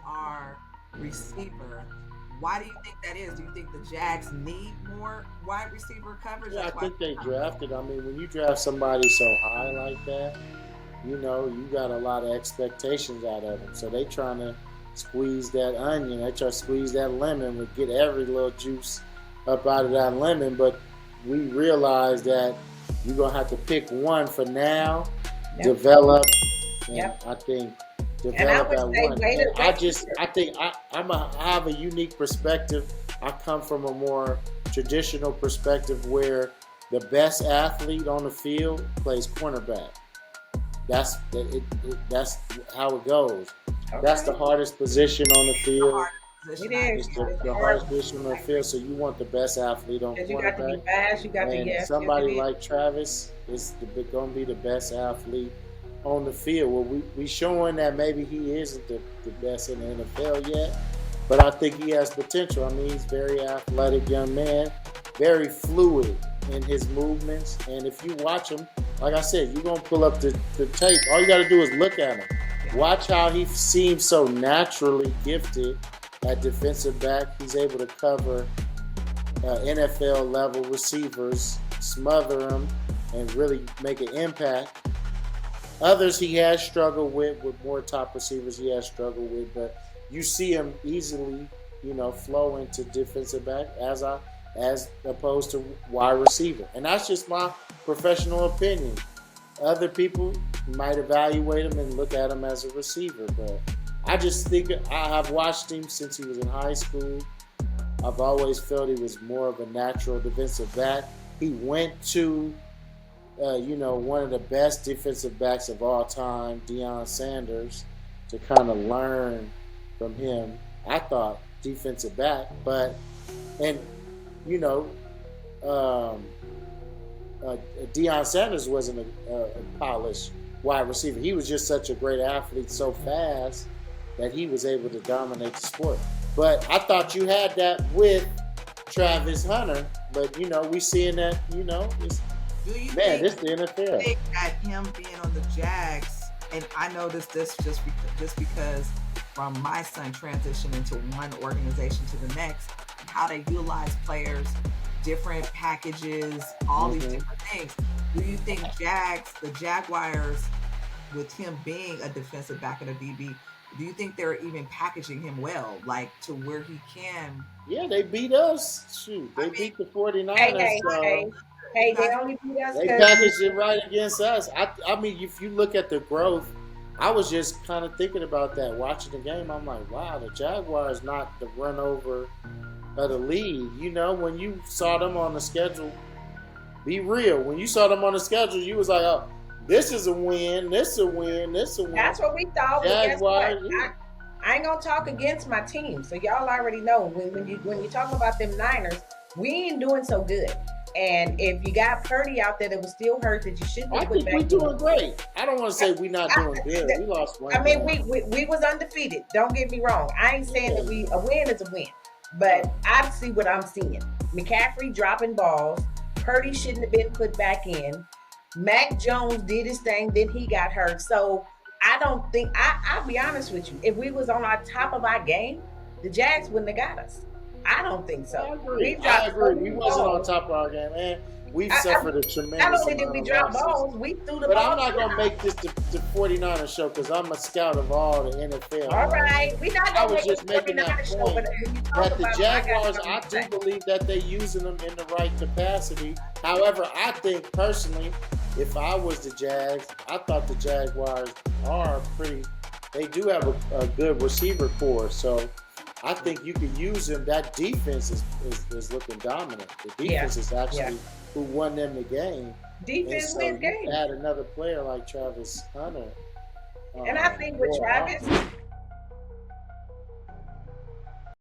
our receiver. Why do you think that is? Do you think the Jags need more wide receiver coverage? Yeah, I That's why. think they drafted. I mean, when you draft somebody so high like that, you got a lot of expectations out of them. So they trying to squeeze that onion. They try to squeeze that lemon, would get every little juice up out of that lemon. But we realize that you're gonna have to pick one for now, Yep. develop, and Yep. I think And I develop wish at they one. And waited rest year. I think I have a unique perspective. I come from a more traditional perspective where the best athlete on the field plays cornerback. That's how it goes. That's the Okay. hardest position on the The field. hardest It position I is. It's agree the, It's a the hard hardest one. position on the I agree. field. So you want the best athlete on Because you got to be cornerback. fast. You got to, And yes, yes, it somebody is. like Travis is going to be the best athlete on the field. Well, we showing that maybe he isn't the best in the NFL yet, but I think he has potential. I mean, he's a very athletic young man, very fluid in his movements. And if you watch him, like I said, you're going to pull up the tape. All you got to do is look at him. Yeah. Watch how he seems so naturally gifted at defensive back. He's able to cover NFL level receivers, smother them, and really make an impact. Others he has struggled with more top receivers he has struggled with, but you see him easily, flow into defensive back as opposed to wide receiver. And that's just my professional opinion. Other people might evaluate him and look at him as a receiver, but I just think I've watched him since he was in high school. I've always felt he was more of a natural defensive back. He went to, one of the best defensive backs of all time, Deion Sanders, to kind of learn from him. I thought defensive back, and you know, um, Deion Sanders wasn't a polished wide receiver. He was just such a great athlete, so fast that he was able to dominate the sport. But I thought you had that with Travis Hunter. But we seeing that Do you man, think this the NFL. that him being on the Jags, and I noticed this just because from my son transitioning into one organization to the next, how they utilize players, different packages, all these Mm-hmm. different things. Do you think the Jaguars, with him being a defensive back and a DB, do you think they're even packaging him well, like to where he can? Yeah, they beat us. Shoot, I they mean, beat the Hey, 49ers. hey, So hey. you Hey, they guys, only beat us they because we. packaged it right against us. I mean, if you look at the growth, I was just kind of thinking about that watching the game. I'm like, wow, the Jaguars not the run over of the league. When you saw them on the schedule, be real. When you saw them on the schedule, you was like, oh, this is a win. This is a win. This is a win. That's what we thought. But guess what? Jaguars, yeah. I ain't gonna talk against my team. So y'all already know when you talk about them Niners, we ain't doing so good. And if you got Purdy out there that was still hurt that you shouldn't I have put think we're back in, doing great. I don't want to say we're not I, doing good. We lost one I mean, game. we was undefeated. Don't get me wrong. I ain't saying Yeah, that a win is a win, but I see what I'm seeing. McCaffrey dropping balls. Purdy shouldn't have been put back in. Mac Jones did his thing, then he got hurt. So I don't think I'll be honest with you. If we was on our top of our game, the Jags wouldn't have got us. I don't think I so. agree. We I dropped so agree. We many wasn't on balls. top of our game, man. We've I, suffered a not tremendous only did amount we of drop losses. balls, we threw the But I'm ball not too gonna high. make this the 49er show because I'm a scout of all the NFL, All man. right, we're not I gonna was make it just a making that 49 show, but point when you talk that the about them, I got Jaguars, something I to do say. believe that they're using them in the right capacity. However, I think personally, if I was the Jags, I thought the Jaguars are pretty. They do have a good receiver core, so I think you could use them. That defense is looking dominant. The Yeah, defense is yeah. actually who won them the game. And Defense so wins you games. add another player like Travis Hunter. And I think with Boy, Travis,